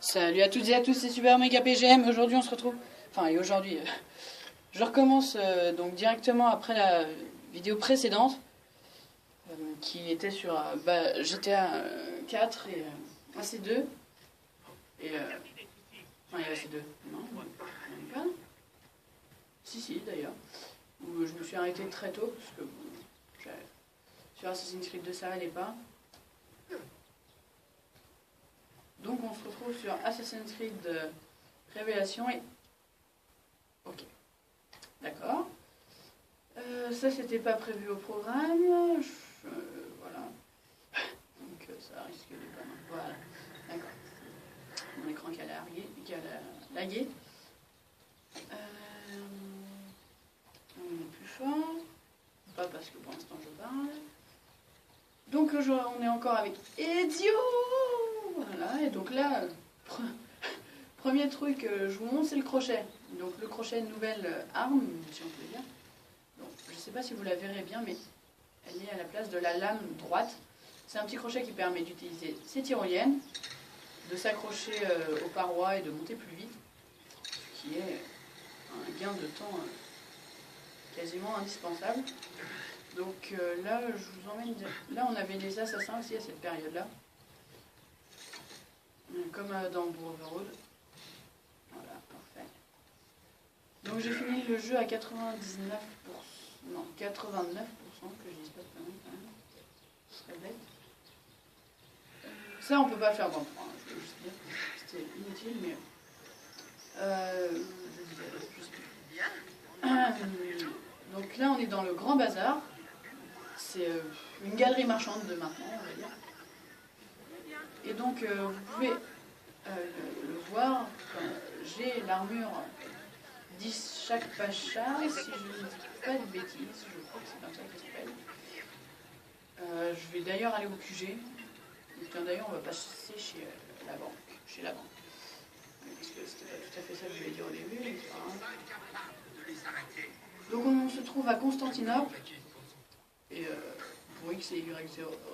Salut à toutes et à tous, c'est Super Méga PGM. Aujourd'hui on se retrouve, et aujourd'hui je recommence donc directement après la vidéo précédente qui était sur GTA 4 et AC2 et enfin AC2, non, il n'y en a pas. Si d'ailleurs, où je me suis arrêté très tôt parce que sur Assassin's Creed 2 ça allait pas. Donc on se retrouve sur Assassin's Creed Révélation et... Ok, d'accord. Ça c'était pas prévu au programme. Voilà. Donc ça risque de pas... Voilà, d'accord. Mon écran qui a lagué. On est plus fort. Pas parce que pour l'instant je parle. Donc on est encore avec Ezio. Voilà, et donc là, premier truc, je vous montre, c'est le crochet. Donc le crochet, nouvelle arme, si on peut dire. Donc, je ne sais pas si vous la verrez bien, mais elle est à la place de la lame droite. C'est un petit crochet qui permet d'utiliser ses tyroliennes, de s'accrocher aux parois et de monter plus vite, ce qui est un gain de temps quasiment indispensable. Donc là, je vous emmène... Là, on avait les assassins aussi à cette période-là. Comme dans Brotherhood. Voilà, parfait. Donc j'ai fini le jeu à 99%. Non, 89%, que je dise pas de conneries quand même. Ce serait bête. Ça, on peut pas le faire dans le 3, je veux juste dire. C'était inutile, mais... donc là, on est dans le Grand Bazar. C'est une galerie marchande de maintenant, on va dire. Et donc, vous pouvez le voir, j'ai l'armure 10 chaque pacha, si je ne dis pas de bêtises, je crois que c'est comme ça que ça s'appelle. Je vais d'ailleurs aller au QG. Et tiens, d'ailleurs, on va passer chez la banque. Parce que c'était pas tout à fait ça que je voulais dire au début, mais c'est pas grave. Donc on se trouve à Constantinople. Et pour X et Y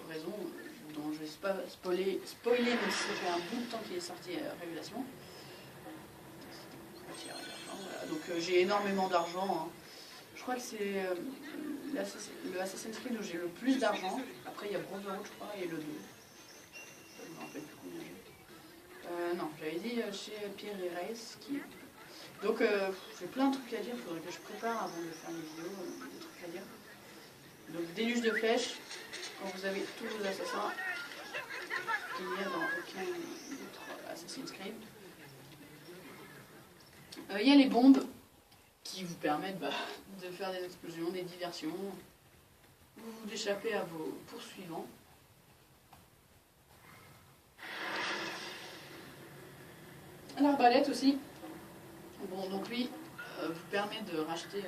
raison, dont je ne vais pas spoiler, mais ça fait un bout de temps qu'il est sorti Révélation. Voilà. Donc j'ai énormément d'argent. Hein. Je crois que c'est le Assassin's Creed où j'ai le plus d'argent. Après il y a Brotherhood, je crois, et le 2. Je ne me rappelle plus combien j'ai. Non, j'avais dit chez Pierre et Race. Donc j'ai plein de trucs à dire, il faudrait que je prépare avant de faire les vidéos, des trucs à dire. Donc déluge de flèches, quand vous avez tous vos assassins, qu'il n'y a dans aucun autre Assassin's Creed. Il y a les bombes qui vous permettent de faire des explosions, des diversions, d'échapper à vos poursuivants. L'arbalète aussi. Bon, donc lui vous permet de racheter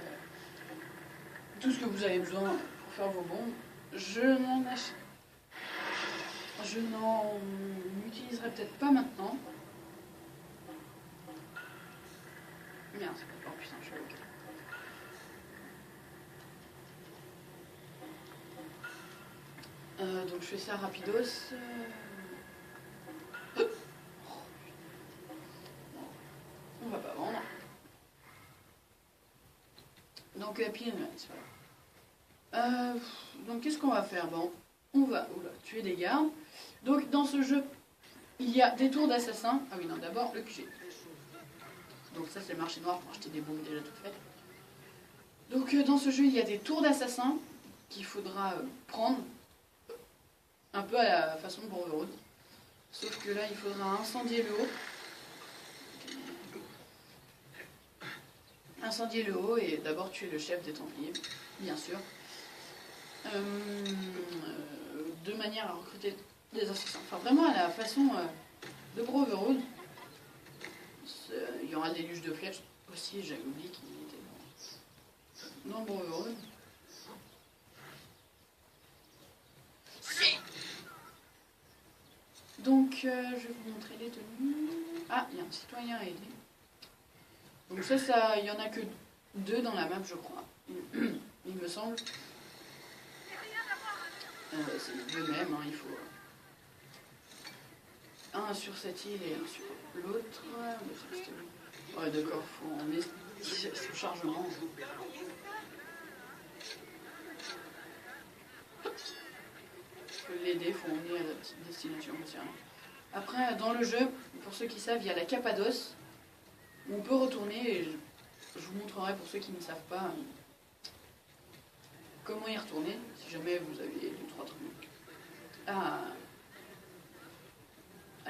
tout ce que vous avez besoin pour faire vos bombes. Je n'en utiliserai peut-être pas maintenant. Merde, c'est pas encore puissant, je suis ok. Donc je fais ça rapidos. On va pas vendre. Donc pile, voilà. Donc qu'est-ce qu'on va faire? Bon, on va tuer des gardes. Donc dans ce jeu, il y a des tours d'assassins. Ah oui, non, d'abord le QG. Donc ça c'est le marché noir pour acheter des bombes déjà toutes faites. Donc dans ce jeu, il y a des tours d'assassins qu'il faudra prendre un peu à la façon de Brotherhood. Sauf que là, il faudra incendier le haut. Incendier le haut et d'abord tuer le chef des Templiers, bien sûr. De manière à recruter des assassins. Enfin, vraiment à la façon de Brotherhood. Il y aura des luges de flèches aussi, j'avais oublié qu'il était dans Brotherhood. Donc, je vais vous montrer les tenues. Ah, il y a un citoyen aidé. Donc ça, il n'y en a que 2 dans la map, je crois. Il me semble. C'est les 2 mêmes, hein, il faut... un sur cette île et un sur l'autre. Ouais, d'accord, faut en est son chargement. L'aider, il faut emmener à la petite destination. Tiens. Après, dans le jeu, pour ceux qui savent, il y a la Cappadoce, où on peut retourner, et je vous montrerai pour ceux qui ne savent pas comment y retourner, si jamais vous avez 2-3 trucs à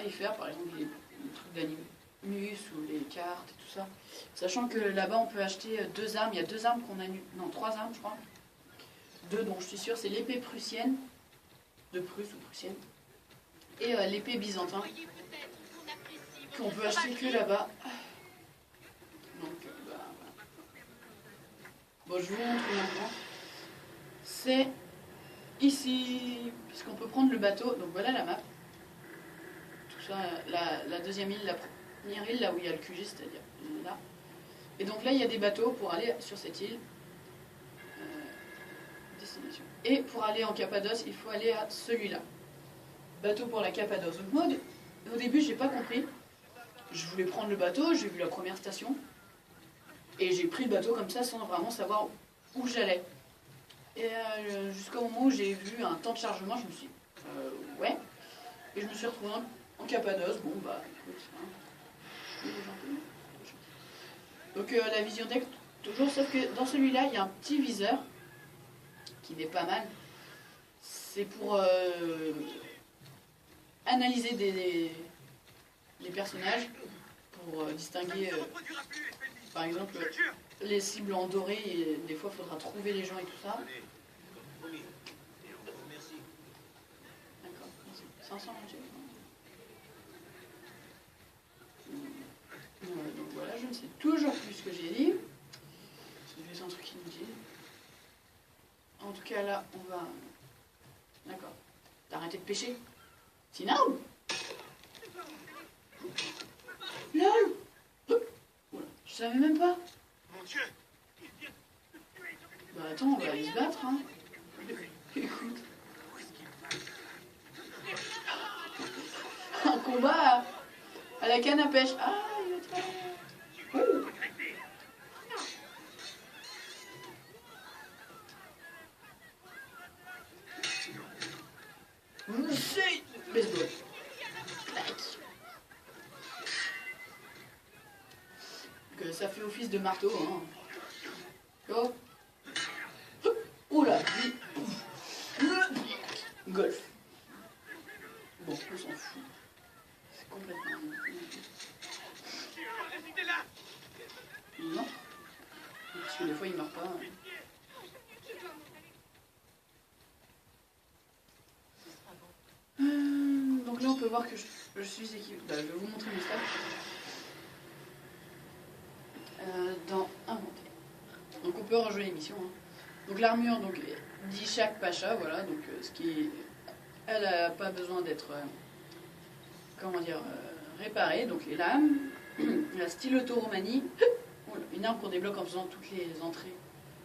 y faire, par exemple les trucs d'animus ou les cartes et tout ça. Sachant que là-bas, on peut acheter 2 armes, il y a 2 armes qu'on a... Non, 3 armes, je crois. 2 dont je suis sûre, c'est l'épée prussienne, de Prusse ou prussienne, et l'épée byzantin, qu'on peut acheter que là-bas. Donc, voilà. Bon, je vous montre maintenant. C'est ici, puisqu'on peut prendre le bateau. Donc voilà la map. Tout ça, la deuxième île, la première île, là où il y a le QG, c'est-à-dire là. Et donc là, il y a des bateaux pour aller sur cette île. Destination. Et pour aller en Cappadoce, il faut aller à celui-là. Bateau pour la Cappadoce. Donc moi, au début, j'ai pas compris. Je voulais prendre le bateau, j'ai vu la première station. Et j'ai pris le bateau comme ça, sans vraiment savoir où j'allais. Et jusqu'au moment où j'ai vu un temps de chargement, je me suis dit, ouais. Et je me suis retrouvée en Cappadoce. Bon, bah, écoute, hein. Donc la vision deck, toujours, sauf que dans celui-là, il y a un petit viseur qui n'est pas mal. C'est pour analyser les personnages, pour distinguer, par exemple, les cibles en doré, et des fois, il faudra trouver les gens et tout ça. D'accord, 500 donc voilà, je ne sais toujours plus ce que j'ai dit. C'est juste un truc inutile. En tout cas, là, on va... D'accord. T'as arrêté de pêcher? Sinon LOL. Oula, je savais même pas. Mon Dieu. Bah attends, on va aller se battre, hein. Écoute. Un combat à la canne à pêche. Ah, il est très... Oh. C'est baseball. Que ça fait office de marteau, hein. Oh. Oula. Golf. Bon, on s'en fout. C'est complètement... Non. Parce que des fois, il meurt pas. Donc là, on peut voir que je suis équipée. Bah, je vais vous montrer mes stats. Dans inventaire. Donc on peut rejouer l'émission. Hein. Donc l'armure, donc dit chaque pacha, voilà. Donc ce qui, elle a pas besoin d'être, comment dire, réparée. Donc les lames, la styloto-romanie, une arme qu'on débloque en faisant toutes les entrées,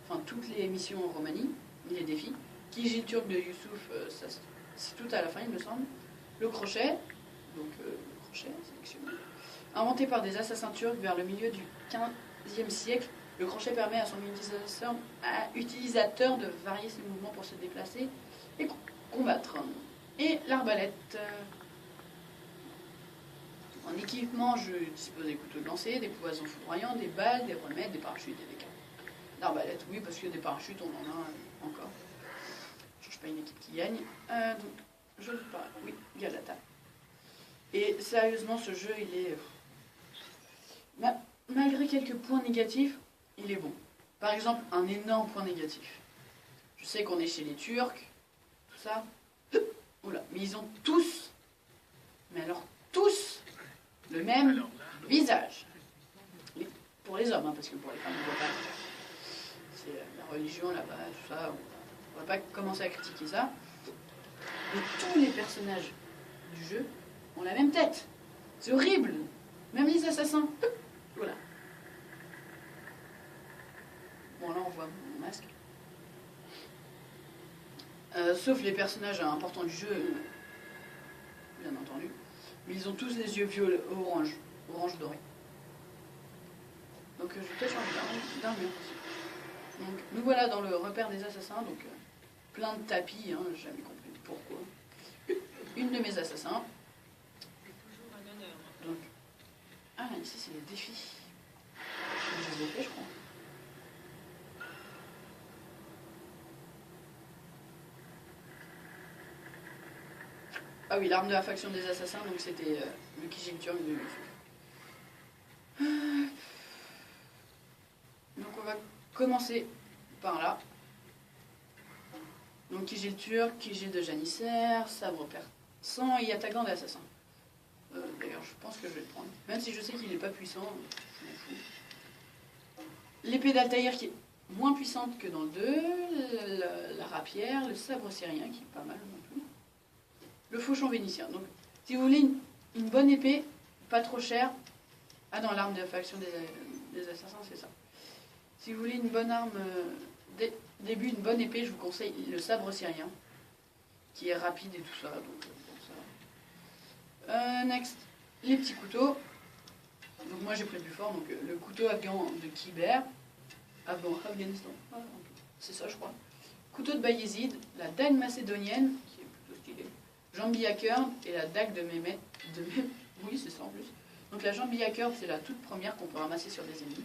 enfin toutes les missions en Romanie, les défis. Kijil turc de Youssouf, ça c'est tout à la fin, il me semble. Le crochet, donc le crochet sélectionné. Inventé par des assassins turcs vers le milieu du 15e siècle, le crochet permet à son utilisateur de varier ses mouvements pour se déplacer et combattre. Et l'arbalète. En équipement, je dispose des couteaux de lancer, des poisons foudroyants, des balles, des remèdes, des parachutes et des canons. L'arbalète, oui, parce que des parachutes, on en a encore. Je ne change pas une équipe qui gagne. Donc, je ne sais pas. Oui, Galata. Et sérieusement, ce jeu, il est... malgré quelques points négatifs, il est bon. Par exemple, un énorme point négatif. Je sais qu'on est chez les Turcs, tout ça. Oula, mais ils ont tous, mais alors tous, le même visage. Pour les hommes, hein, parce que pour les femmes, on ne voit pas. C'est la religion là-bas, tout ça. On ne va pas commencer à critiquer ça. Mais tous les personnages du jeu ont la même tête. C'est horrible. Même les assassins. Voilà. Bon, là, on voit mon masque. Sauf les personnages importants du jeu, bien entendu. Mais ils ont tous les yeux violets, orange doré. Donc je vais peut-être changer d'armure aussi. Donc nous voilà dans le repère des assassins, donc plein de tapis, hein, j'ai jamais compris pourquoi. Une de mes assassins. Donc, ah ici c'est les défis. Je les ai fait je crois. Ah oui, l'arme de la faction des assassins, donc c'était le Kijilturk de Donc on va commencer par là. Donc Kijilturk, Kijil de Janissaire, sabre perçant et attaquant d'assassin. D'ailleurs, je pense que je vais le prendre. Même si je sais qu'il n'est pas puissant, je m'en fous. L'épée d'Altaïr qui est moins puissante que dans le 2, la rapière, le sabre syrien qui est pas mal non plus. Le fauchon vénitien. Donc, si vous voulez une bonne épée, pas trop chère. Ah non, l'arme de la faction des assassins, c'est ça. Si vous voulez une bonne arme, début, une bonne épée, je vous conseille le sabre syrien, qui est rapide et tout ça. Donc, bon, ça va. Next, les petits couteaux. Donc, moi j'ai pris le plus fort. Donc, le couteau afghan de Kiber. Afghanistan. Ah, c'est ça, je crois. Couteau de Bayezid, la dague macédonienne, qui est plutôt stylée. Jambi hacker et la dague de Mehmet. Oui, c'est ça en plus. Donc la jambi hacker, c'est la toute première qu'on peut ramasser sur des ennemis.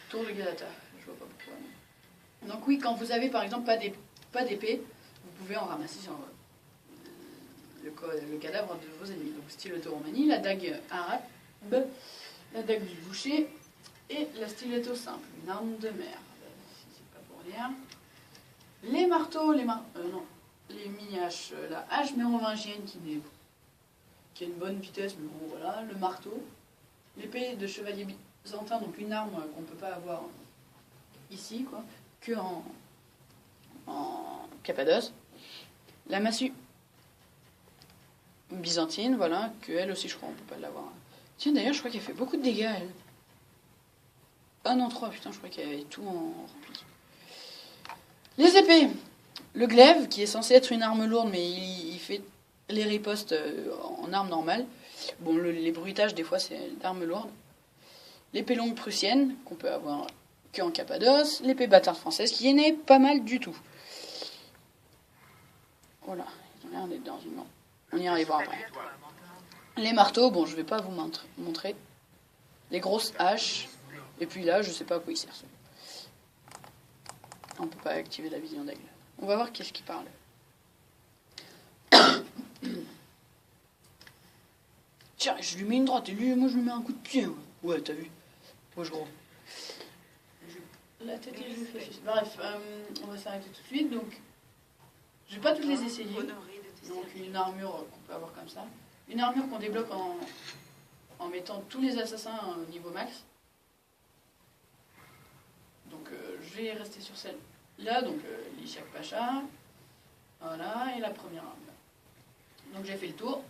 Tour de Galata, je vois pas pourquoi. Donc oui, quand vous avez par exemple pas d'épée, vous pouvez en ramasser sur le cadavre de vos ennemis. Donc styletto Romani, la dague arabe, la dague du boucher et la stiletto simple, une arme de mer. Si c'est pas pour rien. Les marteaux, les mini-haches, la hache mérovingienne qui a une bonne vitesse, mais bon voilà, le marteau, l'épée de chevalier byzantin, donc une arme qu'on ne peut pas avoir ici, quoi, que en Cappadoce, la massue byzantine, voilà, que elle aussi je crois on ne peut pas l'avoir. Tiens d'ailleurs je crois qu'elle fait beaucoup de dégâts elle. Ah non 3, putain je crois qu'elle avait tout en replique. Les épées, le glaive qui est censé être une arme lourde mais il fait les ripostes en arme normale. Bon, les bruitages, des fois, c'est d'armes lourdes. L'épée longue prussienne, qu'on peut avoir que en Cappadoce. L'épée bâtarde française, qui n'est pas mal du tout. Voilà, ils ont l'air d'être dans une... On ira les voir après. Les marteaux, bon, je vais pas vous montrer. Les grosses haches. Et puis là, je sais pas à quoi ils servent. On peut pas activer la vision d'aigle. On va voir qu'est-ce qui parle. Tiens, je lui mets une droite et lui, moi je lui mets un coup de pied. Ouais, t'as vu. Moi je gros. La tête et je fais. Bref, on va s'arrêter tout de suite. Donc, je vais pas toutes les essayer. Donc, une armure qu'on peut avoir comme ça. Une armure qu'on débloque en mettant tous les assassins au niveau max. Donc, je vais rester sur celle-là. Donc, l'Ishak Pacha. Voilà, et la première arme. Donc, j'ai fait le tour.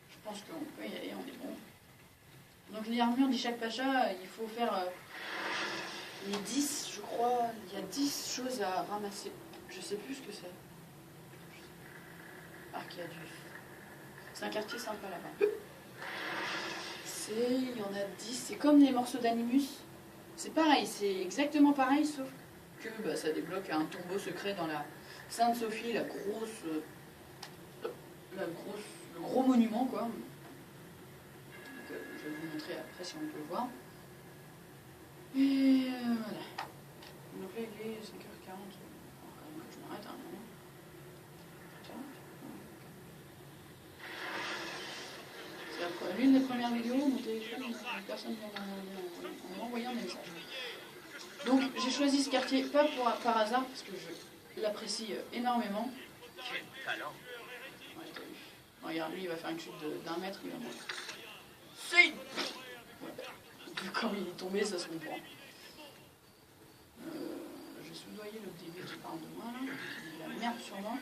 Je pense qu'on peut y aller, on est bon. Donc les armures d'Ishak Pacha, il faut faire les 10, je crois. Il y a 10 choses à ramasser. Je sais plus ce que c'est. Arcadus. C'est un quartier sympa là-bas. Il y en a 10. C'est comme les morceaux d'Animus. C'est pareil, c'est exactement pareil, sauf que ça débloque un tombeau secret dans la Sainte-Sophie, le gros monument, quoi. Donc, je vais vous montrer après si on peut le voir. Et voilà. Donc là, il est 5h40. Je m'arrête un moment. C'est l'une des premières vidéos, mon téléphone, personne m'a envoyé un message. Donc, j'ai choisi ce quartier, pas par hasard, parce que je l'apprécie énormément. Regarde, lui, il va faire une chute d'1 mètre, il va mourir. Si Quand il est tombé, ça se comprend. Je vais soudoyer le début qui parle de moi, là. Il a la merde sur moi.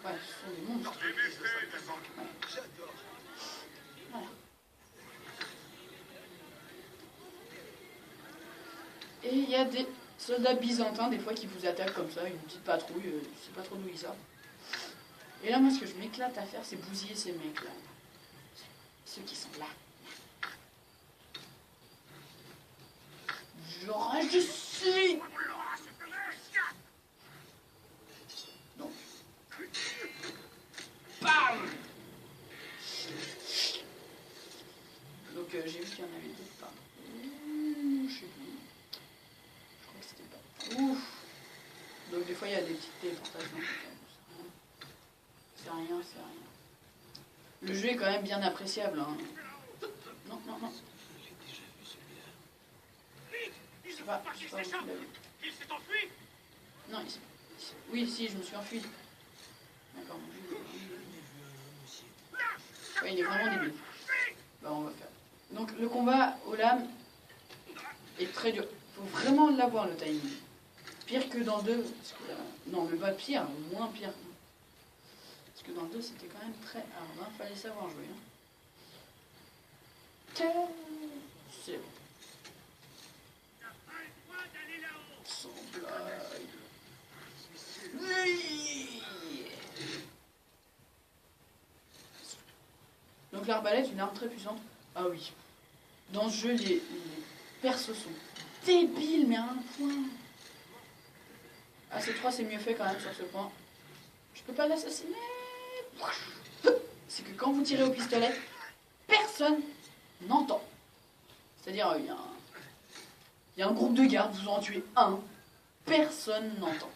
Ouais, ce sont des monstres. Voilà. Et il y a des soldats byzantins, des fois, qui vous attaquent comme ça, une petite patrouille, je sais pas trop d'où ils sortent. Et là, moi, ce que je m'éclate à faire, c'est bousiller ces mecs-là. Ceux qui sont là. J'aurais du si. Donc. Bam. Donc, j'ai vu qu'il y en avait d'autres pas. Je sais plus. Je crois que c'était pas. Ouf. Donc, des fois, il y a des petites téléportations. C'est rien, c'est rien. Le jeu est quand même bien appréciable. Hein. Non, non, non. Je sais pas où tu l'as vu. Il s'est enfui. Non, oui, si, je me suis enfui. D'accord. Ouais, il est vraiment débile. Bah, on va faire. Donc, le combat aux lames est très dur. Il faut vraiment l'avoir, le timing. Pire que dans le 2. Non, mais pas pire, moins pire. Parce que dans le 2, c'était quand même très hard. Hein. Fallait savoir jouer. Hein. C'est bon. Sans blague. Oui. Donc l'arbalète, une arme très puissante. Ah oui. Dans ce jeu, les persos sont débiles, mais à un point. AC3, c'est mieux fait quand même sur ce point. Je peux pas l'assassiner. C'est que quand vous tirez au pistolet, personne n'entend. C'est-à-dire, il y a un groupe de gardes, vous en tuez un, personne n'entend.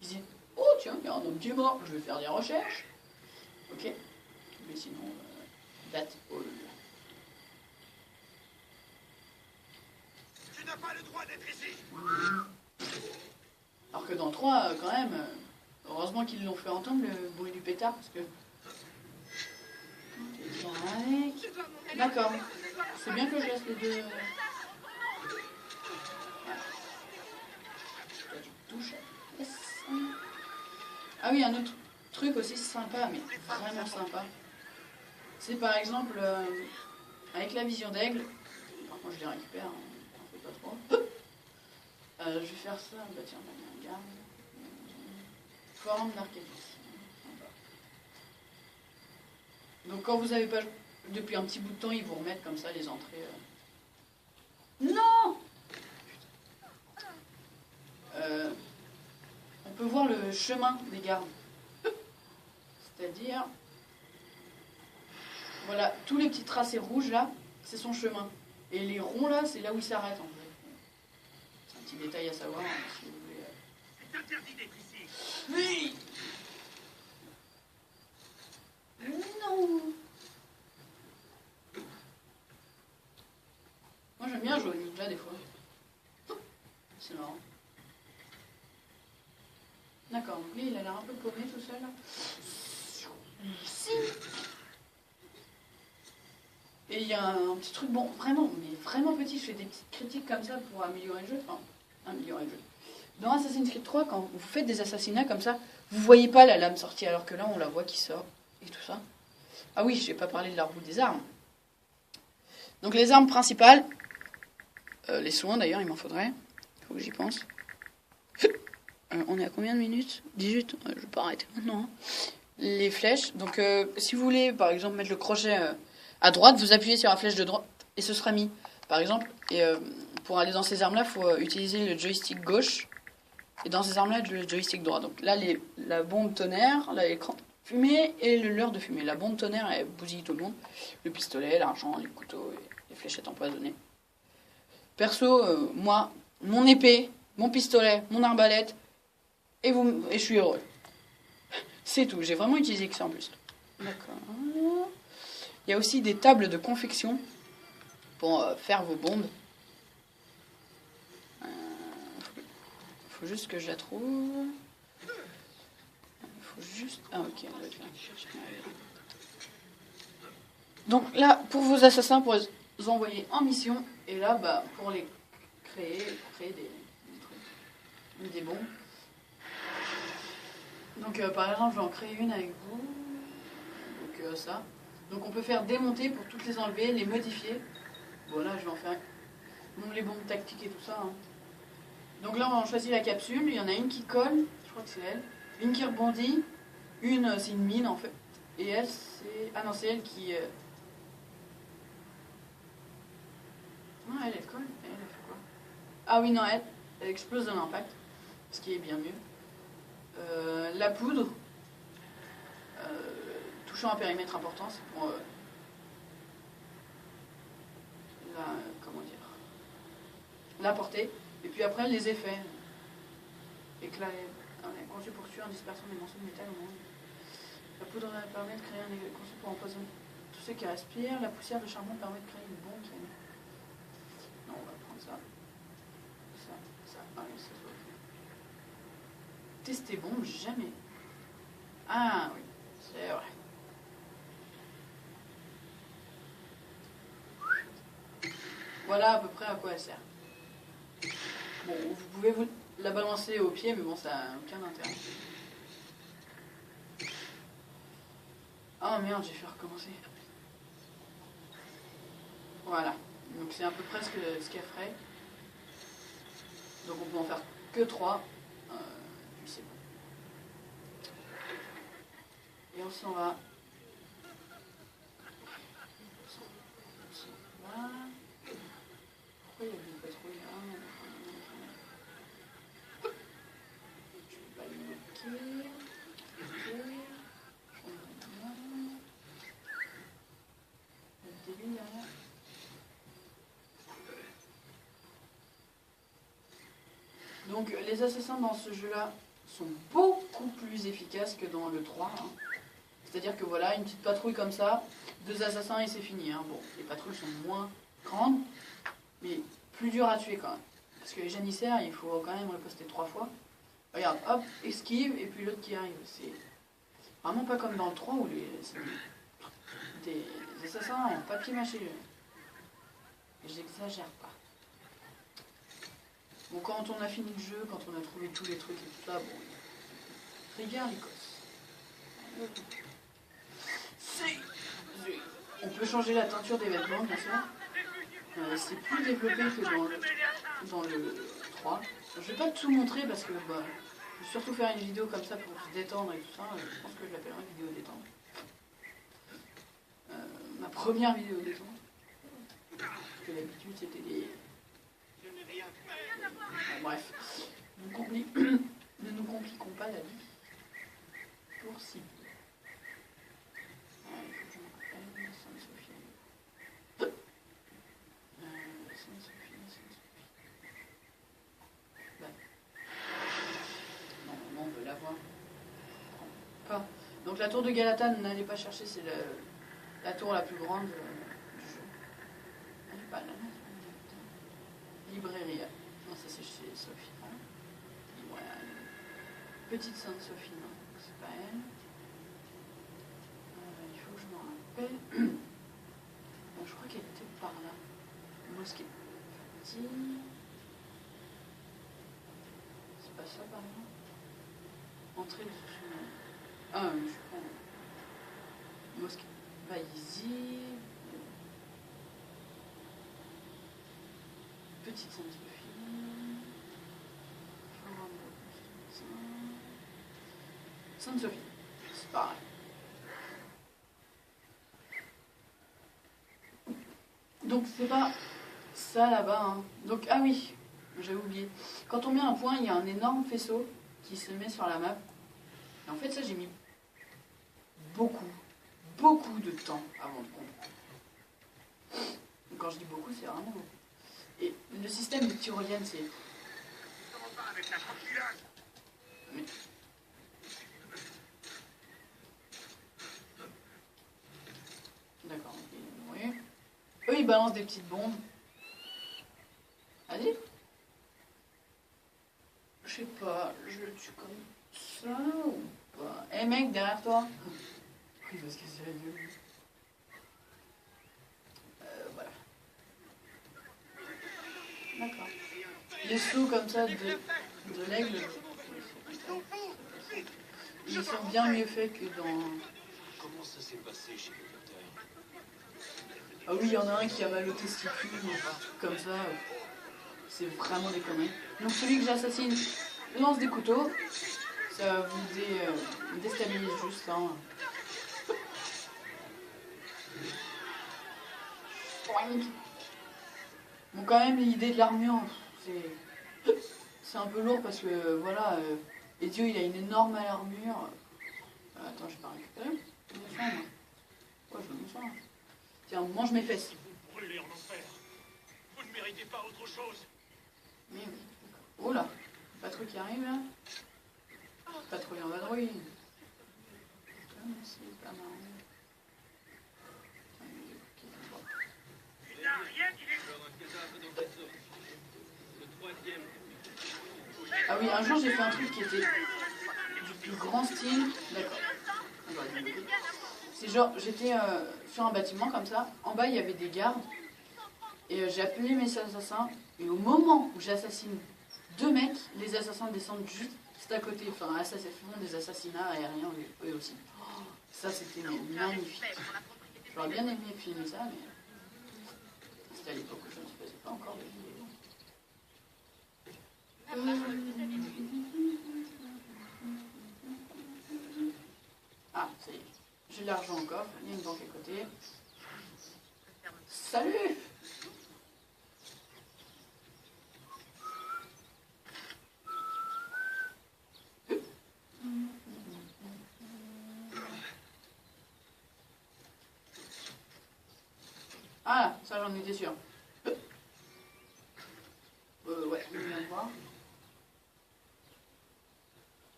Ils disent, oh tiens, il y a un homme qui est mort, je vais faire des recherches. Ok, mais sinon, that's all. Tu n'as pas le droit d'être ici. Alors que dans le 3, quand même, heureusement qu'ils l'ont fait entendre le bruit du pétard, parce que... D'accord, c'est bien que je laisse les deux... Yes. Ah oui, un autre truc aussi sympa, mais vraiment sympa. C'est par exemple, avec la vision d'aigle, par contre je les récupère, on fait pas trop. Je vais faire ça, bah tiens, on a un garde. Forum d'Arcadis. Donc quand vous avez pas... Depuis un petit bout de temps, ils vous remettent comme ça les entrées. Non. On peut voir le chemin des gardes. C'est-à-dire... Voilà, tous les petits tracés rouges là, c'est son chemin. Et les ronds là, c'est là où il s'arrête en fait. C'est un petit détail à savoir, hein, si vous voulez. C'est interdit d'être ici. Oui. Non. Moi j'aime bien jouer au ninja des fois. C'est marrant. D'accord, donc lui il a l'air un peu paumé tout seul là. Ici. Et il y a un petit truc, bon, vraiment, mais vraiment petit, je fais des petites critiques comme ça pour améliorer le jeu. Enfin, améliorer le jeu. Dans Assassin's Creed 3, quand vous faites des assassinats comme ça, vous voyez pas la lame sortie, alors que là on la voit qui sort et tout ça. Ah oui, je n'ai pas parlé de l'arbre des armes. Donc les armes principales, les soins d'ailleurs, il m'en faudrait. Il faut que j'y pense. On est à combien de minutes 18. Je vais pas arrêter maintenant. Hein. Les flèches. Donc si vous voulez par exemple mettre le crochet à droite, vous appuyez sur la flèche de droite et ce sera mis. Par exemple, et pour aller dans ces armes-là, il faut utiliser le joystick gauche. Et dans ces armes-là, le joystick droit. Donc là, la bombe tonnerre, là, l'écran fumée et le leurre de fumée. La bombe tonnerre, elle bousille tout le monde. Le pistolet, l'argent, les couteaux, et les fléchettes empoisonnées. Perso, moi, mon épée, mon pistolet, mon arbalète, et je suis heureux. C'est tout. J'ai vraiment utilisé que ça en plus. D'accord. Il y a aussi des tables de confection pour faire vos bombes. Faut juste que je la trouve. Il faut juste... Ah ok. Donc là, pour vos assassins, pour les envoyer en mission. Et là, bah, pour les créer des bombes. Donc par exemple, je vais en créer une avec vous. Donc ça. Donc on peut faire démonter pour toutes les enlever, les modifier. Bon là, je vais en faire... Donc les bombes tactiques et tout ça. Hein. Donc là on choisit la capsule, il y en a une qui colle, je crois que c'est elle, une qui rebondit, une c'est une mine en fait, et elle c'est... Ah non c'est elle qui... Non elle colle, elle fait quoi? Ah oui non elle explose de l'impact, ce qui est bien mieux. La poudre, touchant un périmètre important, c'est pour la portée, et puis après les effets. Éclat, on est conçu pour tuer en dispersant des morceaux de métal au monde. La poudre permet de créer un effet conçu pour empoisonner tous ceux qui respirent. La poussière de charbon permet de créer une bombe qui est... Non, on va prendre ça. Ça. Ah oui, ça se voit. Tester bombe, jamais. Ah oui, c'est vrai. Voilà à peu près à quoi elle sert. Bon, vous pouvez la balancer au pied, mais bon, ça n'a aucun intérêt. Oh merde, j'ai fait recommencer. Voilà, donc c'est à peu près ce qu'elle ferait. Donc on peut en faire que 3. Puis c'est bon. Et on s'en va. Là. Pourquoi il y a une patrouille là? Je vais pas le bloquer. Donc les assassins dans ce jeu-là sont beaucoup plus efficaces que dans le 3. Hein. C'est-à-dire que voilà, une petite patrouille comme ça, 2 assassins et c'est fini. Hein. Bon, les patrouilles sont moins grandes, mais plus dures à tuer quand même. Parce que les janissaires, il faut quand même riposter 3 fois. Regarde, hop, esquive, et puis l'autre qui arrive. C'est vraiment pas comme dans le 3 où des assassins en papier mâché. J'exagère pas. Bon, quand on a fini le jeu, quand on a trouvé tous les trucs et tout ça, bon, rigueur l'Écosse. On peut changer la teinture des vêtements, bien sûr. C'est plus développé que dans le 3. Je vais pas tout montrer parce que je vais surtout faire une vidéo comme ça pour se détendre et tout ça. Je pense que je l'appellerai vidéo détente. Ma première vidéo détente. Parce que d'habitude c'était des... bref. Ne nous compliquons pas la vie. Pour si peu. Il faut que je me rappelle. Sainte-Sophie. Normalement on peut l'avoir. Pas. Donc la tour de Galata, n'allez pas chercher, c'est la tour la plus grande du jeu. Elle n'est pas là. Librairie. Non, ça c'est chez Sophie. Voilà. Petite Sainte-Sophie, non, c'est pas elle. Il faut que je me rappelle. Bon, je crois qu'elle était par là. Mosquée. Petit. C'est pas ça par là. Entrée de ce... Ah, je suis pas... Mosquée. Vaïzy. Petite Sainte-Sophie. Sainte-Sophie. C'est pareil. Donc c'est pas ça là-bas. Hein. Donc, ah oui, j'avais oublié. Quand on met un point, il y a un énorme faisceau qui se met sur la map. Et en fait, ça, j'ai mis beaucoup de temps avant de comprendre. Donc, quand je dis beaucoup, c'est vraiment beaucoup. Et le système de tyrolienne, c'est... Mais... D'accord, oui. Eux, ils balancent des petites bombes. Allez. Je sais pas, je le tue comme ça ou pas? Eh mec, derrière toi. Oui, parce que c'est la gueule. Voilà. D'accord. Les sauts comme ça de l'aigle, ils sont bien mieux faits que dans... Comment ça s'est passé chez le docteur? Ah oui, il y en a un qui a mal au testicule, comme ça. C'est vraiment des conneries. Donc celui que j'assassine lance des couteaux. Ça vous déstabilise juste. Hein. Bon, quand même, l'idée de l'armure, c'est un peu lourd parce que voilà, Ezio il a une énorme armure. Attends, je vais pas récupérer. Je me sens, moi. Pourquoi je me sens? Tiens, mange mes fesses. Vous brûlez en enfer. Vous ne méritez pas autre chose. Mais oui. Oh là, patrouille qui arrive là. Patrouille en vadrouille. C'est pas marrant. Il n'a rien dit. Ah oui, un jour j'ai fait un truc qui était du plus grand style. D'accord. C'est genre, j'étais sur un bâtiment comme ça. En bas, il y avait des gardes. Et j'ai appelé mes assassins. Et au moment où j'assassine 2 mecs, les assassins descendent juste à côté. Enfin, font des assassinats aériens eux aussi. Oh, ça, c'était magnifique. J'aurais bien aimé filmer ça, mais c'était à l'époque où je ne faisais pas encore de vidéos. Ah, ça y est. J'ai de l'argent encore. Il y a une banque à côté. Salut! Ah, ça j'en étais sûr. Ouais, on vient de voir.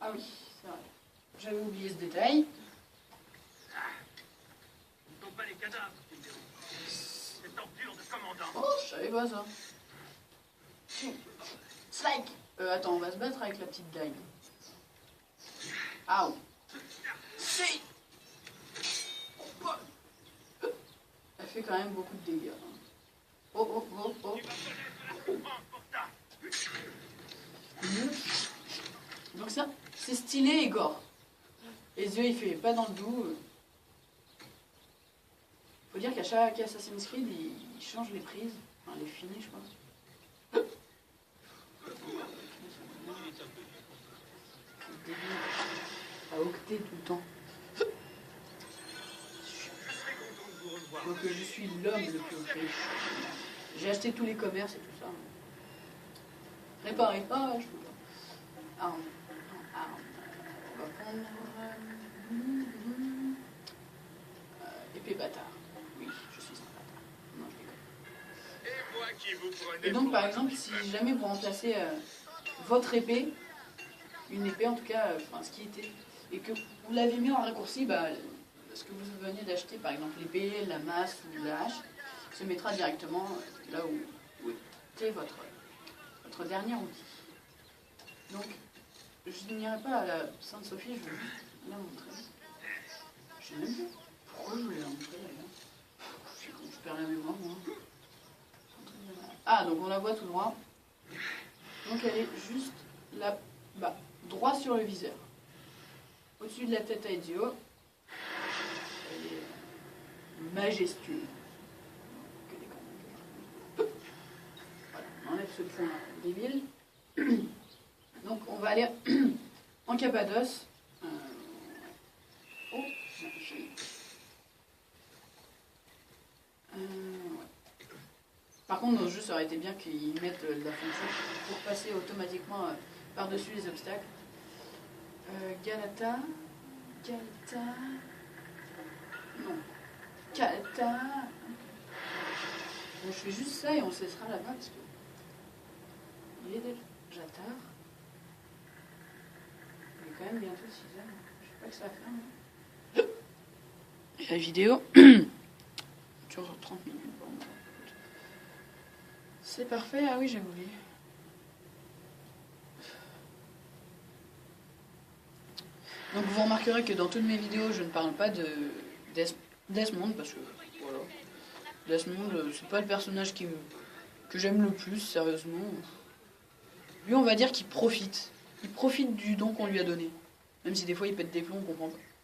Ah oui, c'est vrai. J'avais oublié ce détail. Ne tombe pas les cadavres. Cette ordure de commandant. Oh, je savais pas ça. Slike. Attends, on va se battre avec la petite dague. Ah, si. Elle fait quand même beaucoup de dégâts. Oh, oh, oh, oh. Donc ça, c'est stylé et gore. Les yeux, il fait pas dans le doux. Faut dire qu'à chaque Assassin's Creed, il change les prises. Enfin, les finis, je pense. À octet tout le temps. Donc je suis l'homme le plus riche. J'ai acheté tous les commerces et tout ça. Réparer. Ah, je peux pas. Arme. On va prendre... épée bâtard. Oui, je suis un bâtard. Non, je déconne. Et moi qui vous prenais. Et donc par exemple, si jamais vous remplacez votre épée, une épée en tout cas, ce qui était, et que vous l'avez mis en raccourci, bah, ce que vous venez d'acheter, par exemple l'épée, la masse ou la hache, se mettra directement là où était votre dernier outil. Donc, je n'irai pas à la Sainte-Sophie, je vais juste la montrer. Je sais même pas pourquoi je voulais la montrer d'ailleurs. Je perds la mémoire, moi. Ah, donc on la voit tout droit. Donc elle est juste là, bas, droit sur le viseur. Au-dessus de la tête à Ezio. Elle est majestueuse. Voilà, on enlève ce point débile. Donc on va aller en Cappadoce. Oh, j'ai... Ouais. Par contre, dans le jeu, ça aurait été bien qu'ils mettent la fonction pour passer automatiquement par-dessus les obstacles. Galata. Non. Galata. Bon, je fais juste ça et on se laissera là-bas parce que il est déjà tard. Il est quand même bientôt 6 heures. Je sais pas que ça va faire. Mais... Et la vidéo toujours 30 minutes. Bon, c'est parfait. Ah oui, j'ai oublié. Donc vous remarquerez que dans toutes mes vidéos, je ne parle pas de Desmond parce que voilà, Desmond, c'est pas le personnage que j'aime le plus, sérieusement. Lui, on va dire qu'il profite. Il profite du don qu'on lui a donné. Même si des fois il pète des plombs,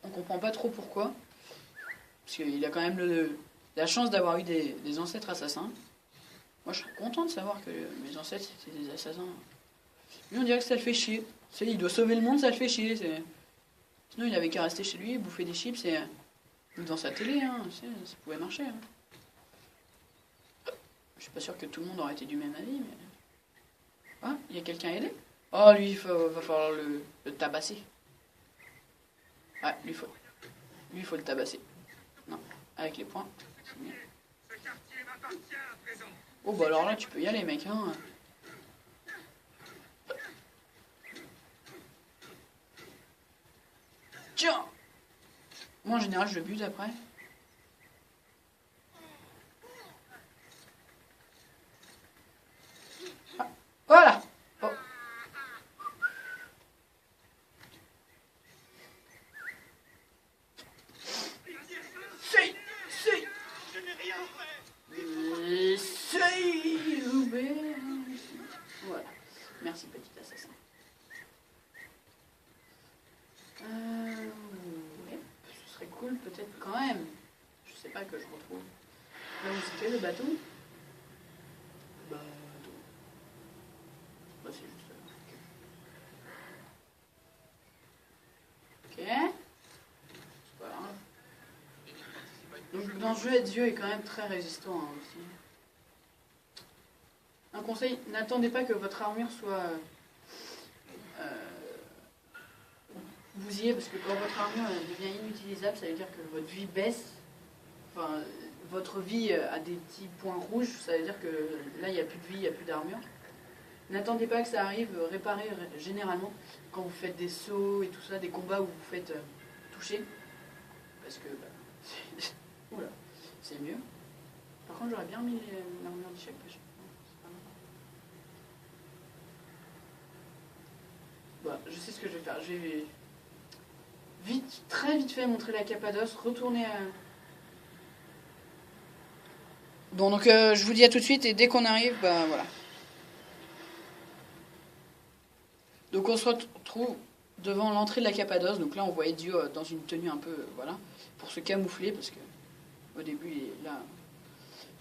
on comprend pas trop pourquoi. Parce qu'il a quand même la chance d'avoir eu des ancêtres assassins. Moi, je serais content de savoir que mes ancêtres étaient des assassins. Lui, on dirait que ça le fait chier. Tu sais, il doit sauver le monde, ça le fait chier. Sinon, il avait qu'à rester chez lui, bouffer des chips et... ou dans sa télé, hein, tu sais, ça pouvait marcher. Hein. Je suis pas sûr que tout le monde aurait été du même avis, mais... Ah, il y a quelqu'un à aider? Oh, lui, va falloir le tabasser. Ah, lui, il faut le tabasser. Non, avec les poings, c'est mieux. Oh, bah alors là, tu peux y aller, mec, hein. Tiens! Moi, en général, je le bute après. Ah, voilà! Oh. C'est! Je n'ai rien fait. Voilà. Merci, petit assassin. Ouais. Ce serait cool, peut-être quand même. Je sais pas que je retrouve. Là où c'était le bateau? Bateau. Bah, c'est juste là. Ok. C'est pas grave. Donc, dans ce jeu, Ezio est quand même très résistant hein, aussi. Un conseil, n'attendez pas que votre armure soit bousillée, parce que quand votre armure devient inutilisable, ça veut dire que votre vie baisse. Enfin, votre vie a des petits points rouges, ça veut dire que là, il n'y a plus de vie, il n'y a plus d'armure. N'attendez pas que ça arrive, réparer généralement quand vous faites des sauts et tout ça, des combats où vous faites toucher. Parce que oula, c'est mieux. Par contre, j'aurais bien mis l'armure d'échec. Bon, je sais ce que je vais faire. Je vais très vite fait montrer la Cappadoce, retourner à... Bon, donc je vous dis à tout de suite et dès qu'on arrive, bah voilà. Donc on se retrouve devant l'entrée de la Cappadoce. Donc là, on voit Ezio dans une tenue un peu, voilà, pour se camoufler parce que au début, il est là.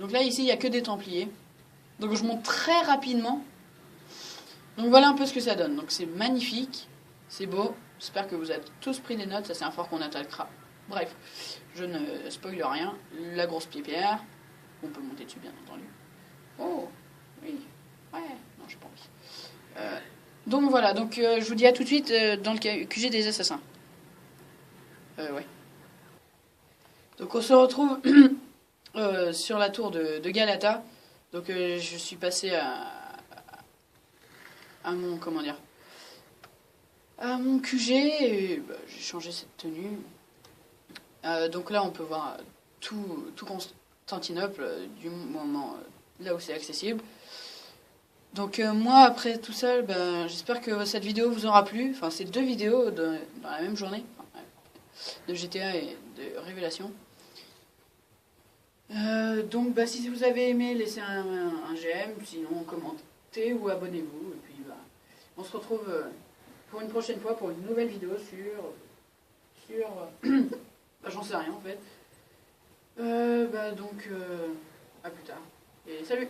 Donc là, ici, il n'y a que des Templiers. Donc je monte très rapidement. Donc voilà un peu ce que ça donne. Donc c'est magnifique, c'est beau. J'espère que vous avez tous pris des notes. Ça, c'est un fort qu'on attaquera. Bref, je ne spoile rien. La grosse pierre. On peut monter dessus, bien entendu. Oh, oui. Ouais, non, j'ai pas envie. Donc voilà, donc je vous dis à tout de suite dans le QG des assassins. Ouais. Donc on se retrouve sur la tour de Galata. Donc je suis passé à mon, comment dire, à mon QG et bah, j'ai changé cette tenue. Donc là on peut voir tout Constantinople du moment là où c'est accessible. Donc moi après tout ça, ben, j'espère que cette vidéo vous aura plu. Enfin c'est 2 vidéos dans la même journée, de GTA et de Révélation. Donc bah, si vous avez aimé, laissez un j'aime, sinon commentez ou abonnez-vous. Et puis bah, on se retrouve pour une prochaine fois pour une nouvelle vidéo sur bah, j'en sais rien en fait. Donc à plus tard et salut.